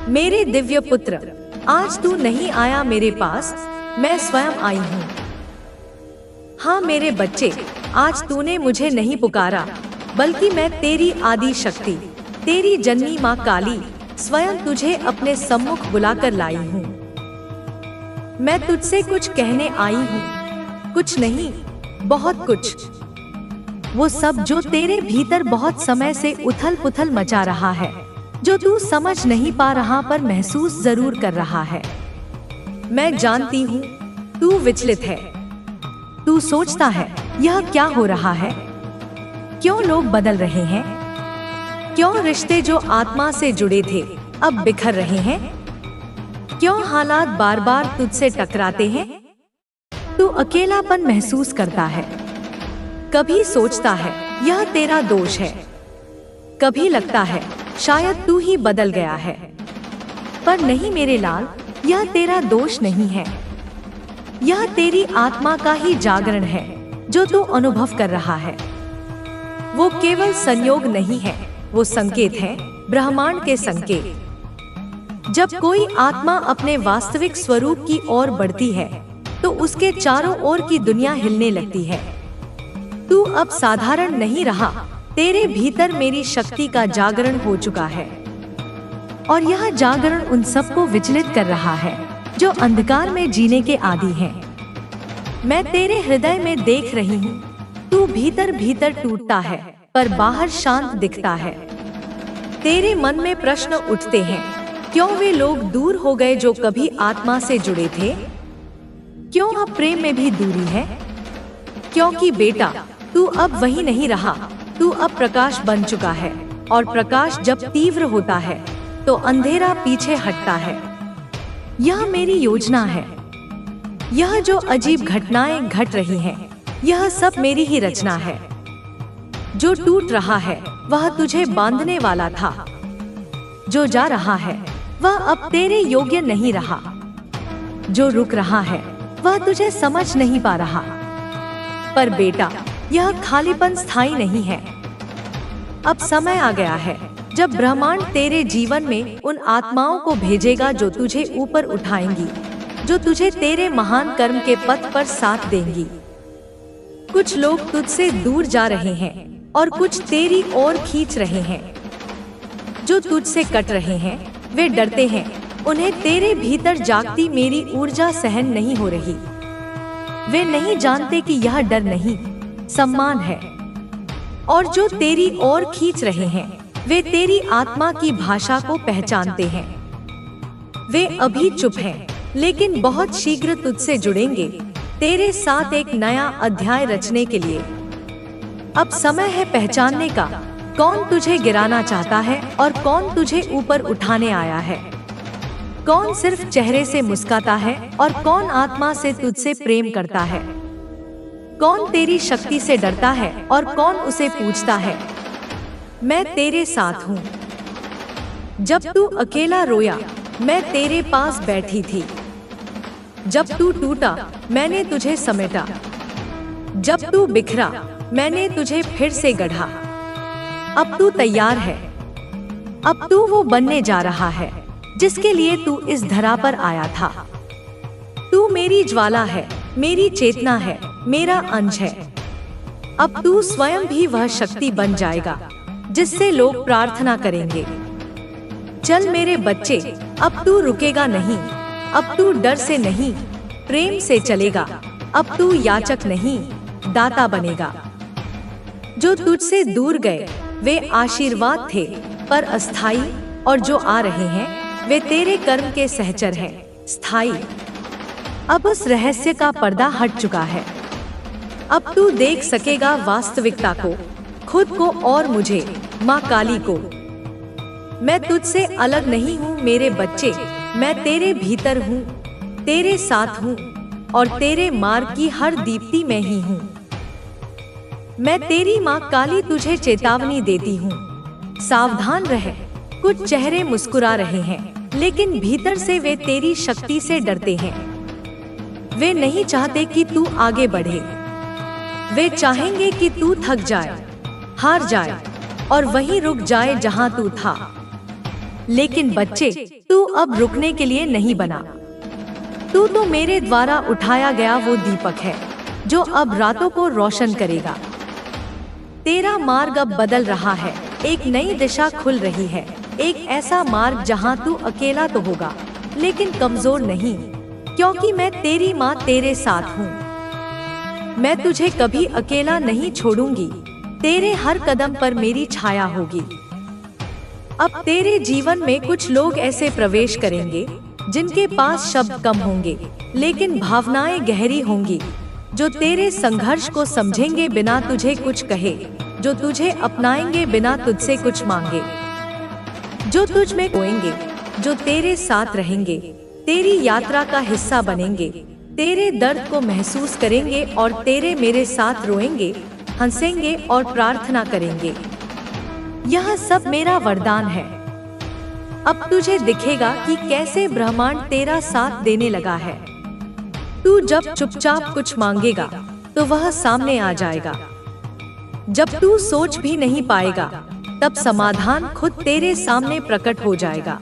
मेरे दिव्य पुत्र, आज तू नहीं आया मेरे पास, मैं स्वयं आई हूँ। हाँ मेरे बच्चे, आज तूने मुझे नहीं पुकारा, बल्कि मैं तेरी आदि शक्ति, तेरी जननी माँ काली स्वयं तुझे अपने सम्मुख बुलाकर लाई हूँ। मैं तुझसे कुछ कहने आई हूँ, कुछ नहीं, बहुत कुछ। वो सब जो तेरे भीतर बहुत समय से उथल पुथल मचा रहा है, जो तू समझ नहीं पा रहा पर महसूस जरूर कर रहा है। मैं जानती हूँ तू विचलित है। तू सोचता है यह क्या हो रहा है, क्यों लोग बदल रहे हैं, क्यों रिश्ते जो आत्मा से जुड़े थे अब बिखर रहे हैं, क्यों हालात बार बार तुझसे टकराते हैं। तू अकेलापन महसूस करता है, कभी सोचता है यह तेरा दोष है, कभी लगता है शायद तू ही बदल गया है। पर नहीं मेरे लाल, यह तेरा दोष नहीं है, यह तेरी आत्मा का ही जागरण है जो तू अनुभव कर रहा है। वो केवल संयोग नहीं है, वो संकेत है, ब्रह्मांड के संकेत। जब कोई आत्मा अपने वास्तविक स्वरूप की ओर बढ़ती है तो उसके चारों ओर की दुनिया हिलने लगती है। तू अब साधारण नहीं रहा, तेरे भीतर मेरी शक्ति का जागरण हो चुका है, और यह जागरण उन सबको विचलित कर रहा है जो अंधकार में जीने के आदी हैं। मैं तेरे हृदय में देख रही हूँ, तू भीतर भीतर टूटता है पर बाहर शांत दिखता है। तेरे मन में प्रश्न उठते हैं, क्यों वे लोग दूर हो गए जो कभी आत्मा से जुड़े थे, क्यों अब प्रेम में भी दूरी है। क्योंकि बेटा, तू अब वही नहीं रहा, तू अब प्रकाश बन चुका है, और प्रकाश जब तीव्र होता है तो अंधेरा पीछे हटता है। यह मेरी योजना है। यह जो अजीब घटनाएं घट रही हैं, यह सब मेरी ही रचना है। जो टूट रहा है वह तुझे बांधने वाला था, जो जा रहा है वह अब तेरे योग्य नहीं रहा, जो रुक रहा है वह तुझे समझ नहीं पा रहा। पर बेटा, यह खालीपन स्थायी नहीं है। अब समय आ गया है जब ब्रह्मांड तेरे जीवन में उन आत्माओं को भेजेगा जो तुझे ऊपर उठाएंगी, जो तुझे तेरे महान कर्म के पथ पर साथ देंगी। कुछ लोग तुझसे दूर जा रहे हैं और कुछ तेरी ओर खींच रहे हैं। जो तुझसे कट रहे हैं वे डरते हैं, उन्हें तेरे भीतर जागती मेरी ऊर्जा सहन नहीं हो रही। वे नहीं जानते कि यह डर नहीं, सम्मान है। और जो तेरी ओर खींच रहे हैं वे तेरी आत्मा की भाषा को पहचानते हैं। वे अभी चुप हैं, लेकिन बहुत शीघ्र तुझसे जुड़ेंगे, तेरे साथ एक नया अध्याय रचने के लिए। अब समय है पहचानने का, कौन तुझे गिराना चाहता है और कौन तुझे ऊपर उठाने आया है। कौन सिर्फ चेहरे से मुस्कुराता है और कौन आत्मा से तुझसे प्रेम करता है। कौन तेरी शक्ति से डरता है और कौन उसे पूछता है। मैं तेरे साथ हूँ। जब तू अकेला रोया, मैं तेरे पास बैठी थी। जब तू टूटा, मैंने तुझे समेटा। जब तू बिखरा, मैंने तुझे फिर से गढ़ा। अब तू तैयार है। अब तू वो बनने जा रहा है जिसके लिए तू इस धरा पर आया था। तू मेरी ज्वाला है, मेरी चेतना है, मेरा अंश है। अब तू स्वयं भी वह शक्ति बन जाएगा जिससे लोग प्रार्थना करेंगे। चल मेरे बच्चे, अब तू रुकेगा नहीं। अब तू डर से नहीं, प्रेम से चलेगा। अब तू याचक नहीं, दाता बनेगा। जो तुझसे दूर गए वे आशीर्वाद थे पर अस्थाई, और जो आ रहे हैं वे तेरे कर्म के सहचर हैं, स्थायी। अब उस रहस्य का पर्दा हट चुका है। अब तू देख सकेगा वास्तविकता को, खुद को और मुझे, माँ काली को। मैं तुझसे अलग नहीं हूँ मेरे बच्चे, मैं तेरे भीतर हूँ, तेरे साथ हूँ, और तेरे मार्ग की हर दीप्ति में ही हूँ। मैं तेरी माँ काली तुझे चेतावनी देती हूँ, सावधान रह। कुछ चेहरे मुस्कुरा रहे हैं, लेकिन भीतर से वे तेरी शक्ति से डरते हैं। वे नहीं चाहते कि तू आगे बढ़े। वे चाहेंगे कि तू थक जाए, हार जाए और वहीं रुक जाए जहां तू था। लेकिन बच्चे, तू अब रुकने के लिए नहीं बना। तू तो मेरे द्वारा उठाया गया वो दीपक है जो अब रातों को रोशन करेगा। तेरा मार्ग अब बदल रहा है, एक नई दिशा खुल रही है, एक ऐसा मार्ग जहां तू अकेला तो होगा लेकिन कमजोर नहीं, क्योंकि मैं तेरी माँ तेरे साथ हूँ। मैं तुझे कभी अकेला नहीं छोड़ूंगी, तेरे हर कदम पर मेरी छाया होगी। अब तेरे जीवन में कुछ लोग ऐसे प्रवेश करेंगे जिनके पास शब्द कम होंगे लेकिन भावनाएं गहरी होंगी, जो तेरे संघर्ष को समझेंगे बिना तुझे कुछ कहे, जो तुझे अपनाएंगे बिना तुझसे कुछ मांगे, जो तुझ में खोएंगे, जो तेरे साथ रहेंगे, तेरी यात्रा का हिस्सा बनेंगे, तेरे दर्द को महसूस करेंगे और तेरे मेरे साथ रोएंगे, हंसेंगे और प्रार्थना करेंगे। यह सब मेरा वरदान है। अब तुझे दिखेगा कि कैसे ब्रह्मांड तेरा साथ देने लगा है। तू जब चुपचाप कुछ मांगेगा तो वह सामने आ जाएगा। जब तू सोच भी नहीं पाएगा तब समाधान खुद तेरे सामने प्रकट हो जाएगा।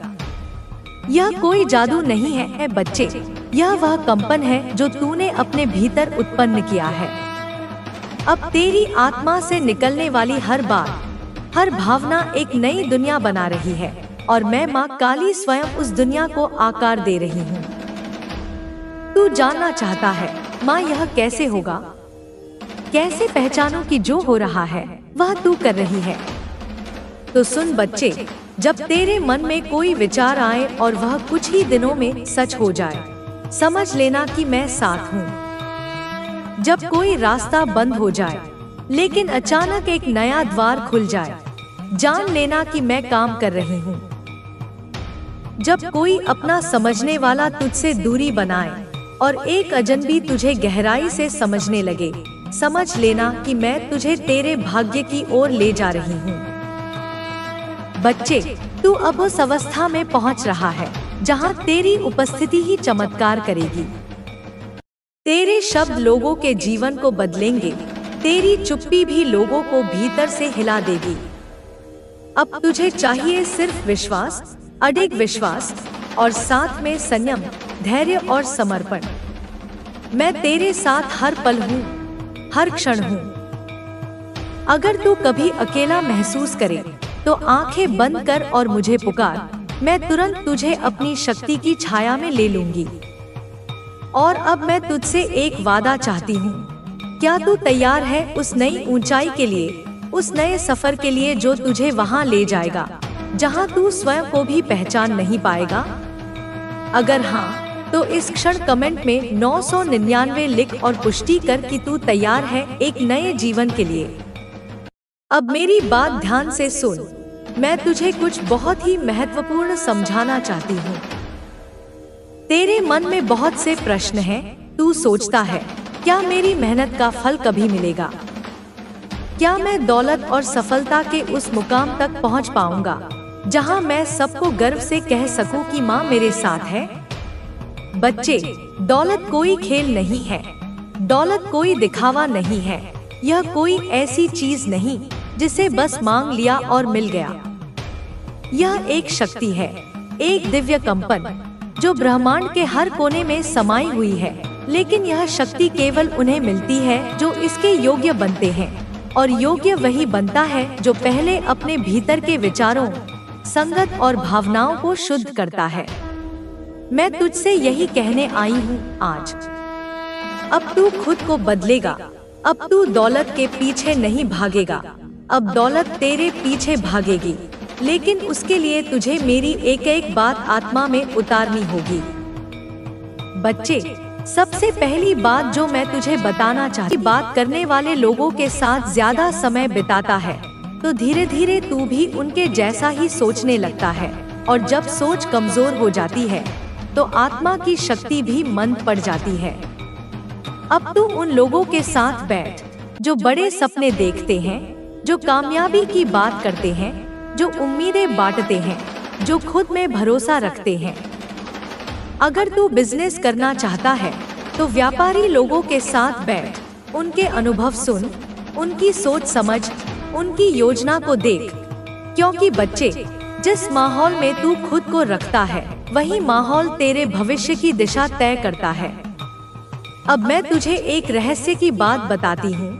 यह कोई जादू नहीं है बच्चे, यह वह कंपन है जो तूने अपने भीतर उत्पन्न किया है। अब तेरी आत्मा से निकलने वाली हर बात, हर भावना एक नई दुनिया बना रही है और मैं माँ काली स्वयं उस दुनिया को आकार दे रही हूँ। तू जानना चाहता है माँ यह कैसे होगा, कैसे पहचानूं कि जो हो रहा है वह तू कर रही है। तो सुन बच्चे, जब तेरे मन में कोई विचार आए और वह कुछ ही दिनों में सच हो जाए, समझ लेना कि मैं साथ हूँ। जब कोई रास्ता बंद हो जाए लेकिन अचानक एक नया द्वार खुल जाए, जान लेना कि मैं काम कर रही हूँ। जब कोई अपना समझने वाला तुझसे दूरी बनाए और एक अजनबी तुझे गहराई से समझने लगे, समझ लेना कि मैं तुझे तेरे भाग्य की ओर ले जा रही हूँ। बच्चे, तू अब उस अवस्था में पहुँच रहा है जहाँ तेरी उपस्थिति ही चमत्कार करेगी। तेरे शब्द लोगों के जीवन को बदलेंगे, तेरी चुप्पी भी लोगों को भीतर से हिला देगी। अब तुझे चाहिए सिर्फ विश्वास, अडिग विश्वास और साथ में संयम, धैर्य और समर्पण। मैं तेरे साथ हर पल हूँ, हर क्षण हूँ। अगर तू कभी अकेला महसूस करे तो आंखें बंद कर और मुझे पुकार, मैं तुरंत तुझे अपनी शक्ति की छाया में ले लूंगी। और अब मैं तुझसे एक वादा चाहती हूँ, क्या तू तैयार है उस नई ऊंचाई के लिए, उस नए सफर के लिए जो तुझे वहां ले जाएगा जहां तू स्वयं को भी पहचान नहीं पाएगा? अगर हाँ तो इस क्षण कमेंट में 999 लिख और पुष्टि कर कि तू तैयार है एक नए जीवन के लिए। अब मेरी बात ध्यान से सुन, मैं तुझे कुछ बहुत ही महत्वपूर्ण समझाना चाहती हूँ। तेरे मन में बहुत से प्रश्न हैं। तू सोचता है, क्या मेरी मेहनत का फल कभी मिलेगा? क्या मैं दौलत और सफलता के उस मुकाम तक पहुँच पाऊंगा जहाँ मैं सबको गर्व से कह सकूं कि माँ मेरे साथ है? बच्चे, दौलत कोई खेल नहीं है, दौलत कोई दिखावा नहीं है, यह कोई ऐसी चीज नहीं जिसे बस मांग लिया और मिल गया। यह एक शक्ति है, एक दिव्य कंपन जो ब्रह्मांड के हर कोने में समाई हुई है। लेकिन यह शक्ति केवल उन्हें मिलती है जो इसके योग्य बनते हैं, और योग्य वही बनता है जो पहले अपने भीतर के विचारों, संगत और भावनाओं को शुद्ध करता है। मैं तुझसे यही कहने आई हूँ आज। अब तू खुद को बदलेगा, अब तू दौलत के पीछे नहीं भागेगा, अब दौलत तेरे पीछे भागेगी। लेकिन उसके लिए तुझे मेरी एक एक बात आत्मा में उतारनी होगी। बच्चे, सबसे पहली बात जो मैं तुझे बताना चाहती, बात करने वाले लोगों के साथ ज्यादा समय बिताता है तो धीरे धीरे तू भी उनके जैसा ही सोचने लगता है, और जब सोच कमजोर हो जाती है तो आत्मा की शक्ति भी मंद पड़ जाती है। अब तू उन लोगों के साथ बैठ जो बड़े सपने देखते हैं, जो कामयाबी की बात करते हैं, जो उम्मीदें बांटते हैं, जो खुद में भरोसा रखते हैं। अगर तू बिजनेस करना चाहता है तो व्यापारी लोगों के साथ बैठ, उनके अनुभव सुन, उनकी सोच समझ, उनकी योजना को देख। क्योंकि बच्चे, जिस माहौल में तू खुद को रखता है, वही माहौल तेरे भविष्य की दिशा तय करता है। अब मैं तुझे एक रहस्य की बात बताती हूँ,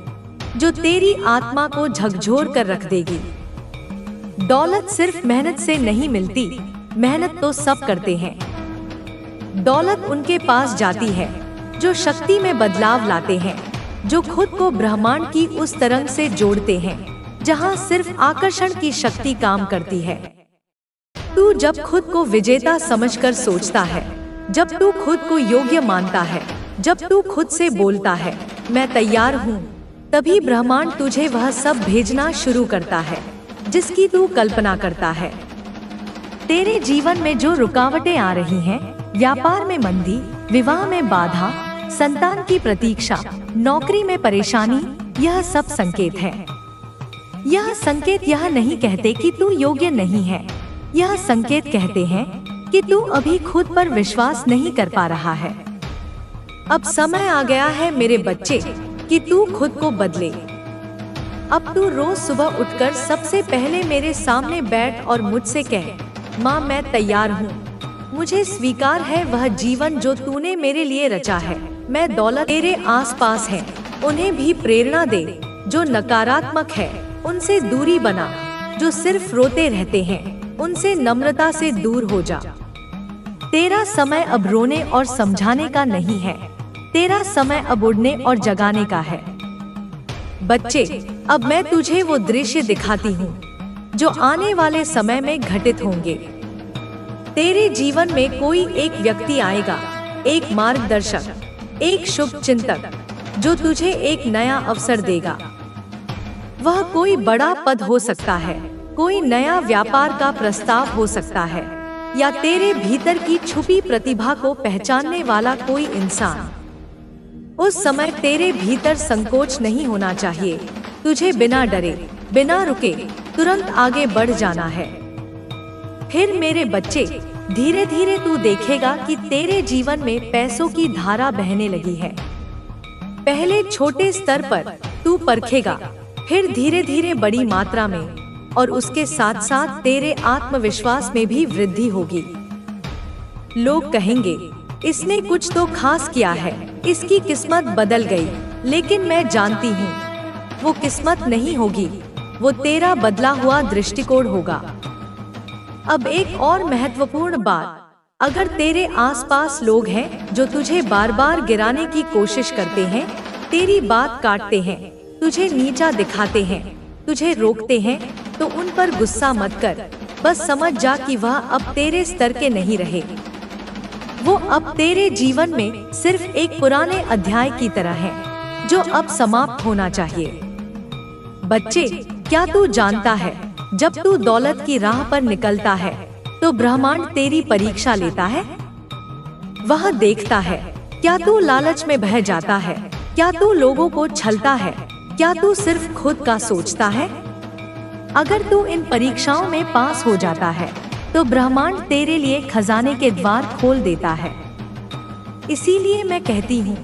जो तेरी आत्मा को झकझोर कर रख देगी। दौलत सिर्फ मेहनत से नहीं मिलती, मेहनत तो सब करते हैं। दौलत उनके पास जाती है जो शक्ति में बदलाव लाते हैं, जो खुद को ब्रह्मांड की उस तरंग से जोड़ते हैं जहां सिर्फ आकर्षण की शक्ति काम करती है। तू जब खुद को विजेता समझकर सोचता है, जब तू खुद को योग्य मानता है, जब तू खुद से बोलता है मैं तैयार हूँ, तभी ब्रह्मांड तुझे वह सब भेजना शुरू करता है जिसकी तू कल्पना करता है। तेरे जीवन में जो रुकावटें आ रही हैं, व्यापार में मंदी, विवाह में बाधा, संतान की प्रतीक्षा, नौकरी में परेशानी, यह सब संकेत है। यह संकेत यह नहीं कहते कि तू योग्य नहीं है, यह संकेत कहते हैं कि तू अभी खुद पर विश्वास नहीं कर पा रहा है। अब समय आ गया है मेरे बच्चे कि तू खुद को बदले। अब तू रोज सुबह उठकर सबसे पहले मेरे सामने बैठ और मुझसे कह, माँ मैं तैयार हूँ, मुझे स्वीकार है वह जीवन जो तूने मेरे लिए रचा है। मैं दौलत तेरे आसपास है, उन्हें भी प्रेरणा दे। जो नकारात्मक है उनसे दूरी बना, जो सिर्फ रोते रहते हैं उनसे नम्रता से दूर हो जा। तेरा समय अब रोने और समझाने का नहीं है, तेरा समय अब उड़ने और जगाने का है। बच्चे, अब मैं तुझे वो दृश्य दिखाती हूँ जो आने वाले समय में घटित होंगे। तेरे जीवन में कोई एक व्यक्ति आएगा, एक मार्गदर्शक, एक शुभ चिंतक, जो तुझे एक नया अवसर देगा। वह कोई बड़ा पद हो सकता है, कोई नया व्यापार का प्रस्ताव हो सकता है, या तेरे भीतर की छुपी प्रतिभा को पहचानने वाला कोई इंसान। उस समय तेरे भीतर संकोच नहीं होना चाहिए, तुझे बिना डरे, बिना रुके तुरंत आगे बढ़ जाना है। फिर मेरे बच्चे, धीरे धीरे तू देखेगा कि तेरे जीवन में पैसों की धारा बहने लगी है। पहले छोटे स्तर पर तू परखेगा, फिर धीरे धीरे बड़ी मात्रा में, और उसके साथ साथ तेरे आत्मविश्वास में भी वृद्धि होगी। लोग कहेंगे, इसने कुछ तो खास किया है, इसकी किस्मत बदल गई। लेकिन मैं जानती हूँ वो किस्मत नहीं होगी, वो तेरा बदला हुआ दृष्टिकोण होगा। अब एक और महत्वपूर्ण बात, अगर तेरे आसपास लोग हैं जो तुझे बार बार गिराने की कोशिश करते हैं, तेरी बात काटते हैं, तुझे नीचा दिखाते हैं, तुझे रोकते हैं, तो उन पर गुस्सा मत कर। बस समझ जा कि वह अब तेरे स्तर के नहीं रहे। वो अब तेरे जीवन में सिर्फ एक पुराने अध्याय की तरह है जो अब समाप्त होना चाहिए। बच्चे, क्या तू जानता है, जब तू दौलत की राह पर निकलता है तो ब्रह्मांड तेरी परीक्षा लेता है। वह देखता है, क्या तू लालच में बह जाता है, क्या तू लोगों को छलता है, क्या तू सिर्फ खुद का सोचता है। अगर तू इन परीक्षाओं में पास हो जाता है तो ब्रह्मांड तेरे लिए खजाने के द्वार खोल देता है। इसीलिए मैं कहती हूँ,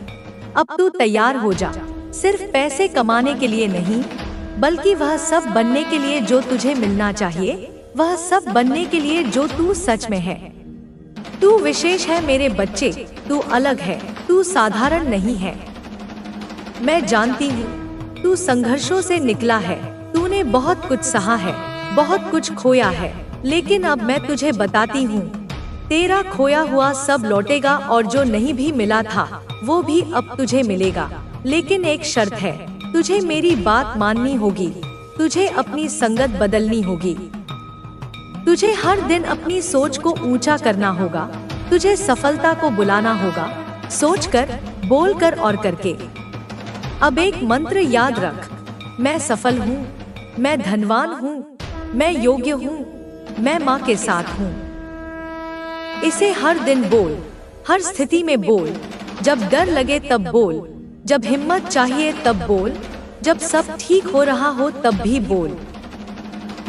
अब तू तैयार हो जा, सिर्फ पैसे कमाने के लिए नहीं, बल्कि वह सब बनने के लिए जो तुझे मिलना चाहिए, वह सब बनने के लिए जो तू सच में है। तू विशेष है मेरे बच्चे, तू अलग है, तू साधारण नहीं है। मैं जानती हूँ तू संघर्षों से निकला है, तूने बहुत कुछ सहा है, बहुत कुछ खोया है, लेकिन अब मैं तुझे बताती हूँ, तेरा खोया हुआ सब लौटेगा, और जो नहीं भी मिला था वो भी अब तुझे मिलेगा। लेकिन एक शर्त है, तुझे मेरी बात माननी होगी, तुझे अपनी संगत बदलनी होगी, तुझे हर दिन अपनी सोच को ऊंचा करना होगा, तुझे सफलता को बुलाना होगा, सोचकर, बोलकर और करके। अब एक मंत्र याद रख, मैं सफल हूँ, मैं धनवान हूँ, मैं योग्य हूँ, मैं माँ के साथ हूँ। इसे हर दिन बोल, हर स्थिति में बोल, जब डर लगे तब बोल, जब हिम्मत चाहिए तब बोल, जब सब ठीक हो रहा हो तब भी बोल।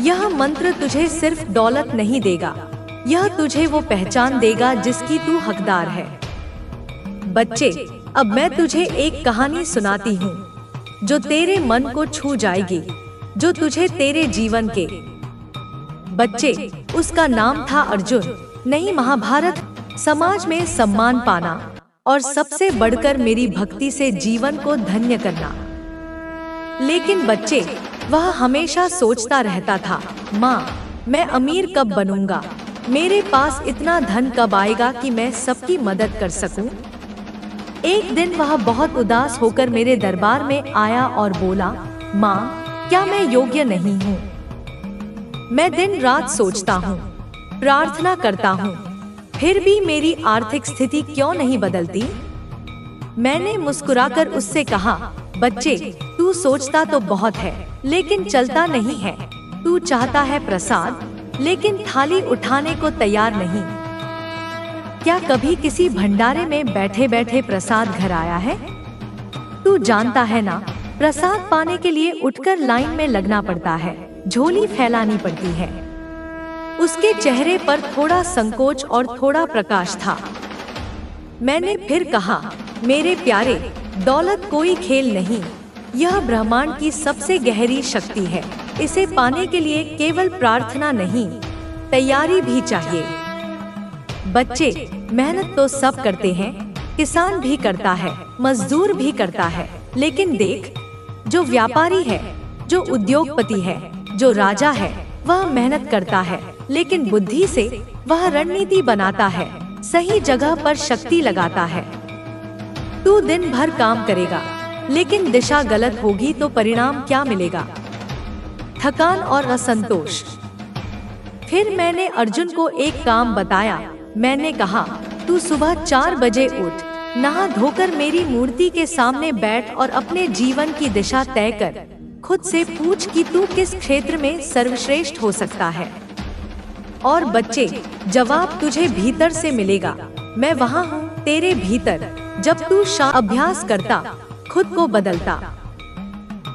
यह मंत्र तुझे सिर्फ दौलत नहीं देगा, यह तुझे वो पहचान देगा जिसकी तू हकदार है। बच्चे, अब मैं तुझे एक कहानी सुनाती हूँ जो तेरे मन को छू जाएगी, जो तुझे तेरे जीवन के बच्चे, उसका नाम था अर्जुन। नहीं, महाभारत, समाज में सम्मान पाना और सबसे बढ़कर मेरी भक्ति से जीवन को धन्य करना। लेकिन बच्चे, वह हमेशा सोचता रहता था, माँ, मैं अमीर कब बनूंगा? मेरे पास इतना धन कब आएगा कि मैं सबकी मदद कर सकूं? एक दिन वह बहुत उदास होकर मेरे दरबार में आया और बोला, माँ, क्या मैं योग्य नहीं हूँ? मैं दिन रात सोचता हूँ, प्रार्थना करता हूँ, फिर भी मेरी आर्थिक स्थिति क्यों नहीं बदलती? मैंने मुस्कुराकर उससे कहा, बच्चे, तू सोचता तो बहुत है, लेकिन चलता नहीं है। तू चाहता है प्रसाद, लेकिन थाली उठाने को तैयार नहीं। क्या कभी किसी भंडारे में बैठे बैठे प्रसाद घर आया है? तू जानता है ना, प्रसाद पाने के लिए उठकर लाइन में लगना पड़ता है, झोली फैलानी पड़ती है। उसके चेहरे पर थोड़ा संकोच और थोड़ा प्रकाश था। मैंने फिर कहा, मेरे प्यारे, दौलत कोई खेल नहीं, यह ब्रह्मांड की सबसे गहरी शक्ति है। इसे पाने के लिए केवल प्रार्थना नहीं, तैयारी भी चाहिए। बच्चे, मेहनत तो सब करते हैं, किसान भी करता है, मजदूर भी करता है, लेकिन देख, जो व्यापारी है, जो उद्योगपति है, जो राजा है, वह मेहनत करता है, लेकिन बुद्धि से वह रणनीति बनाता है, सही जगह पर शक्ति लगाता है। तू दिन भर काम करेगा, लेकिन दिशा गलत होगी तो परिणाम क्या मिलेगा? थकान और असंतोष। फिर मैंने अर्जुन को एक काम बताया। मैंने कहा, तू सुबह 4 बजे उठ, नहा धोकर मेरी मूर्ति के सामने बैठ और अपने जीवन की दिशा तय कर। खुद से पूछ कि तू किस क्षेत्र में सर्वश्रेष्ठ हो सकता है। और बच्चे, जवाब तुझे भीतर से मिलेगा। मैं वहाँ हूँ, तेरे भीतर। जब तू अभ्यास करता, खुद को बदलता।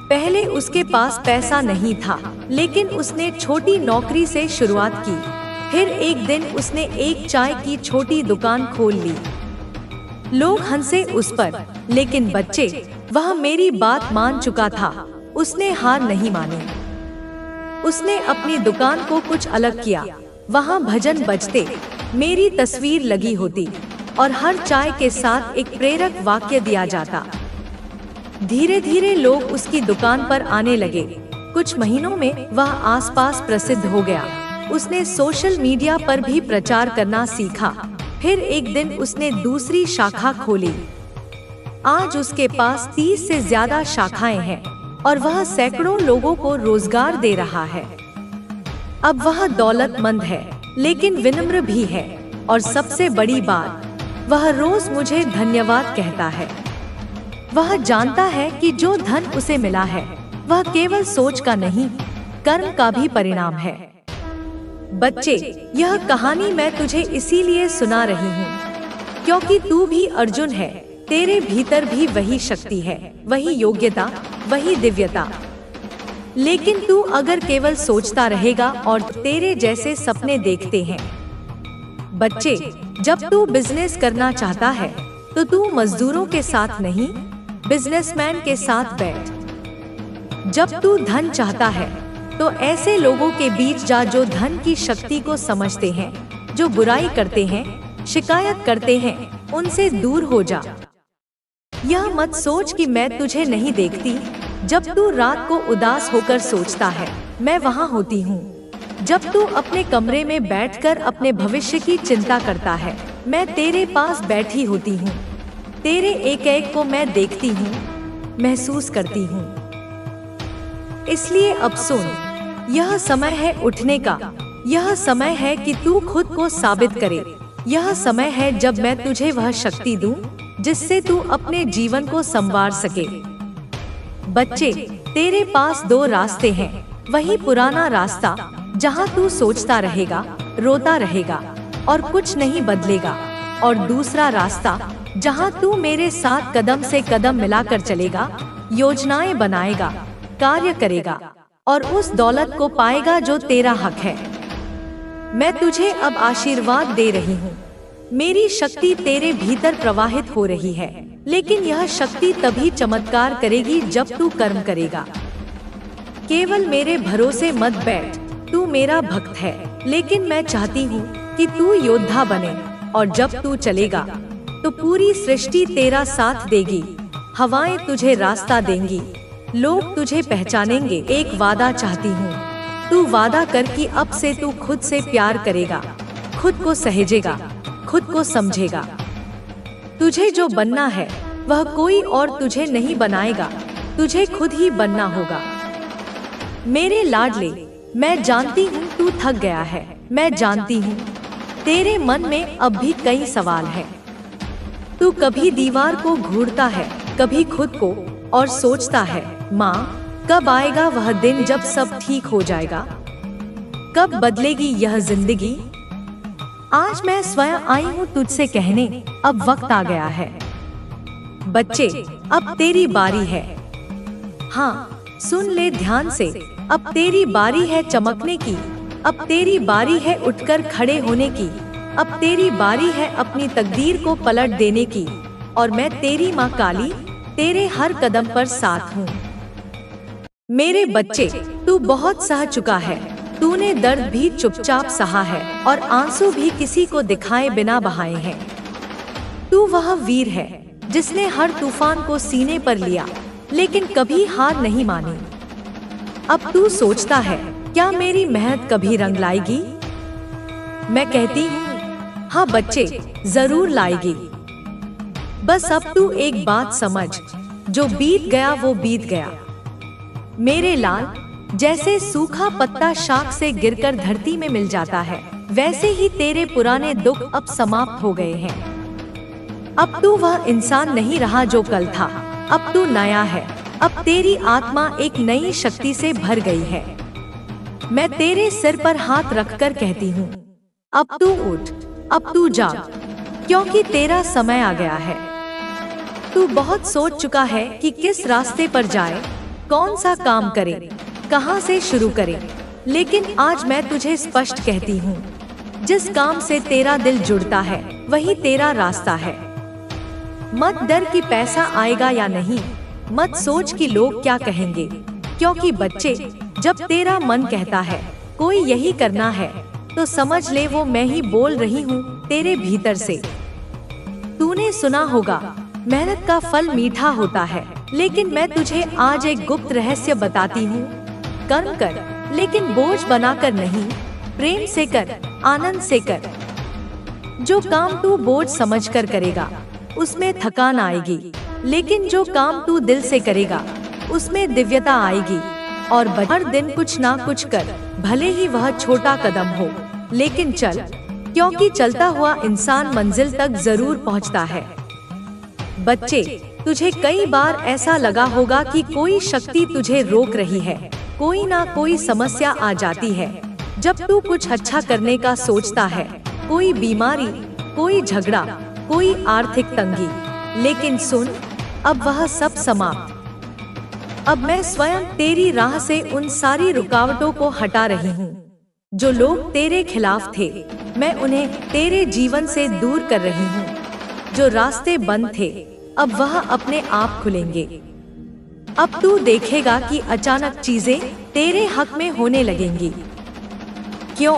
पहले उसके पास पैसा नहीं था, लेकिन उसने छोटी नौकरी से शुरुआत की। फिर एक दिन उसने एक चाय की छोटी दुकान खोल ली। लोग हंसे उस पर, लेकिन बच्चे, वह मेरी बात मान चुका था। उसने हार नहीं मानी। उसने अपनी दुकान को कुछ अलग किया। वहाँ भजन बजते, मेरी तस्वीर लगी होती और हर चाय के साथ एक प्रेरक वाक्य दिया जाता। धीरे धीरे लोग उसकी दुकान पर आने लगे। कुछ महीनों में वह आसपास प्रसिद्ध हो गया। उसने सोशल मीडिया पर भी प्रचार करना सीखा। फिर एक दिन उसने दूसरी शाखा खोली। आज उसके पास 30 से ज्यादा शाखाएं हैं और वह सैकड़ों लोगों को रोजगार दे रहा है। अब वह दौलतमंद है, लेकिन विनम्र भी है। और सबसे बड़ी बात, वह रोज मुझे धन्यवाद कहता है। वह जानता है कि जो धन उसे मिला है, वह केवल सोच का नहीं, कर्म का भी परिणाम है। बच्चे, यह कहानी मैं तुझे इसीलिए सुना रही हूँ, क्योंकि तू भी अर्जुन है। तेरे भीतर भी वही शक्ति है, वही योग्यता, वही दिव्यता। लेकिन तू अगर केवल सोचता रहेगा और तेरे जैसे सपने देखते हैं। बच्चे, जब तू बिजनेस करना चाहता है, तो तू मजदूरों के साथ नहीं, बिजनेसमैन के साथ बैठ। जब तू धन चाहता है, तो ऐसे लोगों के बीच जा जो धन की शक्ति को समझते हैं। जो बुराई करते हैं, शिकायत करते हैं, उनसे दूर हो जा। यह मत सोच कि मैं तुझे नहीं देखती। जब तू रात को उदास होकर सोचता है, मैं वहाँ होती हूँ। जब तू अपने कमरे में बैठकर अपने भविष्य की चिंता करता है, मैं तेरे पास बैठी होती हूँ। तेरे एक एक को मैं देखती हूँ, महसूस करती हूँ। इसलिए अब सुन, यह समय है उठने का। यह समय है कि तू खुद को साबित करे। यह समय है जब मैं तुझे वह शक्ति दूं, जिससे तू अपने जीवन को संवार सके। बच्चे, तेरे पास 2 रास्ते हैं। वही पुराना रास्ता, जहां तू सोचता रहेगा, रोता रहेगा और कुछ नहीं बदलेगा। और दूसरा रास्ता, जहां तू मेरे साथ कदम से कदम मिलाकर चलेगा, योजनाएं बनाएगा, कार्य करेगा और उस दौलत को पाएगा जो तेरा हक है। मैं तुझे अब आशीर्वाद दे रही हूँ। मेरी शक्ति तेरे भीतर प्रवाहित हो रही है, लेकिन यह शक्ति तभी चमत्कार करेगी जब तू कर्म करेगा। केवल मेरे भरोसे मत बैठ, तू मेरा भक्त है, लेकिन मैं चाहती हूँ कि तू योद्धा बने, और जब तू चलेगा तो पूरी सृष्टि तेरा साथ देगी। हवाएं तुझे रास्ता देंगी, लोग तुझे पहचानेंगे। एक वादा चाहती हूँ, तू वादा कर कि अब से तू खुद से प्यार करेगा, खुद को सहेजेगा, खुद को समझेगा। तुझे जो बनना है वह कोई और तुझे नहीं बनाएगा, तुझे खुद ही बनना होगा। मेरे लाडले, मैं जानती हूँ तू थक गया है, मैं जानती हूँ तेरे मन में अब भी कई सवाल हैं। तू कभी दीवार को घूरता है, कभी खुद को, और सोचता है माँ कब आएगा वह दिन जब सब ठीक हो जाएगा, कब बदलेगी यह जिंदगी। आज मैं स्वयं आई हूँ तुझसे कहने, अब वक्त आ गया है। बच्चे, अब तेरी बारी है। हाँ, सुन ले ध्यान से, अब तेरी बारी है चमकने की, अब तेरी बारी है उठकर खड़े होने की, अब तेरी बारी है अपनी तकदीर को पलट देने की। और मैं तेरी माँ काली तेरे हर कदम पर साथ हूँ। मेरे बच्चे, तू बहुत सह चुका है, तूने दर्द भी चुपचाप सहा है और आंसू भी किसी को दिखाए बिना बहाए हैं। तू वह वीर है जिसने हर तूफान को सीने पर लिया, लेकिन कभी हार नहीं मानी। अब तू सोचता है क्या मेरी मेहनत कभी रंग लाएगी? मैं कहती हूँ हाँ बच्चे, जरूर लाएगी। बस अब तू एक बात समझ, जो बीत गया वो बीत गया। मेरे लाल, जैसे सूखा पत्ता शाख से गिरकर धरती में मिल जाता है, वैसे ही तेरे पुराने दुख अब समाप्त हो गए हैं। अब तू वह इंसान नहीं रहा जो कल था, अब तू नया है। अब तेरी आत्मा एक नई शक्ति से भर गई है। मैं तेरे सिर पर हाथ रखकर कहती हूँ, अब तू उठ, अब तू जाग, क्योंकि तेरा समय आ गया है। तू बहुत सोच चुका है कि किस रास्ते पर जाए, कौन सा काम करे, कहां से शुरू करे, लेकिन आज मैं तुझे स्पष्ट कहती हूँ, जिस काम से तेरा दिल जुड़ता है वही तेरा रास्ता है। मत डर कि पैसा आएगा या नहीं, मत सोच कि लोग क्या कहेंगे, क्योंकि बच्चे, जब तेरा मन कहता है कोई यही करना है, तो समझ ले वो मैं ही बोल रही हूँ तेरे भीतर से। तूने सुना होगा मेहनत का फल मीठा होता है, लेकिन मैं तुझे आज एक गुप्त रहस्य बताती हूँ। कर्म कर, लेकिन बोझ बनाकर नहीं, प्रेम से कर, आनंद से कर। जो काम तू बोझ समझकर करेगा उसमें थकान आएगी, लेकिन जो काम तू दिल से करेगा उसमें दिव्यता आएगी। और हर दिन कुछ ना कुछ कर, भले ही वह छोटा कदम हो, लेकिन चल, क्योंकि चलता हुआ इंसान मंजिल तक जरूर पहुंचता है। बच्चे, तुझे कई बार ऐसा लगा होगा कि कोई शक्ति तुझे रोक रही है, कोई ना कोई समस्या आ जाती है जब तू कुछ अच्छा करने का सोचता है। कोई बीमारी, कोई झगड़ा, कोई आर्थिक तंगी। लेकिन सुन, अब वह सब समाप्त। अब मैं स्वयं तेरी राह से उन सारी रुकावटों को हटा रही हूँ। जो लोग तेरे खिलाफ थे, मैं उन्हें तेरे जीवन से दूर कर रही हूँ। जो रास्ते बंद थे, अब वह अपने आप खुलेंगे। अब तू देखेगा कि अचानक चीजें तेरे हक में होने लगेंगी। क्यों?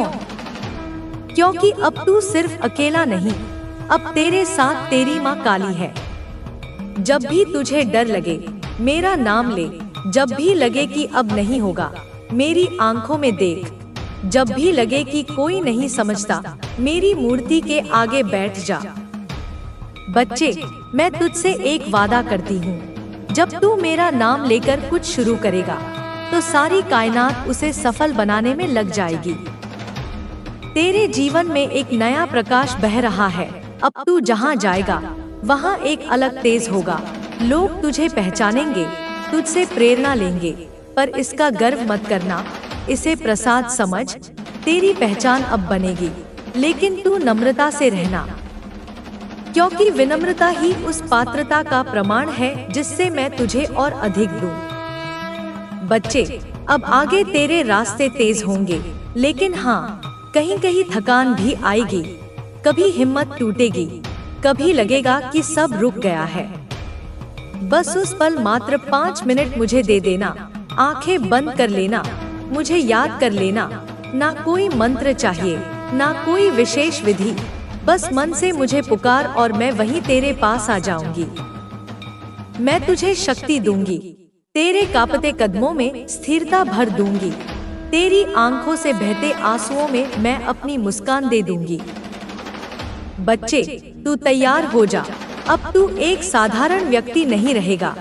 क्योंकि अब तू सिर्फ अकेला नहीं, अब तेरे साथ तेरी माँ काली है। जब भी तुझे डर लगे, मेरा नाम ले। जब भी लगे कि अब नहीं होगा, मेरी आंखों में देख। जब भी लगे कि कोई नहीं समझता, मेरी मूर्ति के आगे बैठ जा। बच्चे, मैं तुझसे एक वादा करती हूँ, जब तू मेरा नाम लेकर कुछ शुरू करेगा, तो सारी कायनात उसे सफल बनाने में लग जाएगी। तेरे जीवन में एक नया प्रकाश बह रहा है। अब तू जहाँ जाएगा, वहाँ एक अलग तेज होगा। लोग तुझे पहचानेंगे, तुझसे प्रेरणा लेंगे, पर इसका गर्व मत करना, इसे प्रसाद समझ। तेरी पहचान अब बनेगी, लेकिन तू नम्रता से रहना, क्योंकि विनम्रता ही उस पात्रता का प्रमाण है जिससे मैं तुझे और अधिक दूं। बच्चे, अब आगे तेरे रास्ते तेज होंगे, लेकिन हाँ, कहीं कहीं थकान भी आएगी। कभी हिम्मत टूटेगी, कभी लगेगा कि सब रुक गया है। बस उस पल मात्र 5 मिनट मुझे दे देना, आंखें बंद कर लेना, मुझे याद कर लेना, ना कोई मंत्र चाहिए, ना कोई विशेष विधि, बस मन से मुझे पुकार और मैं वहीं तेरे पास आ जाऊंगी। मैं तुझे शक्ति दूंगी, तेरे कांपते कदमों में स्थिरता भर दूंगी, तेरी आंखों से बहते आंसुओं में मैं अपनी मुस्कान दे दूंगी। बच्चे, तू तैयार हो जा, अब तू एक साधारण व्यक्ति नहीं रहेगा।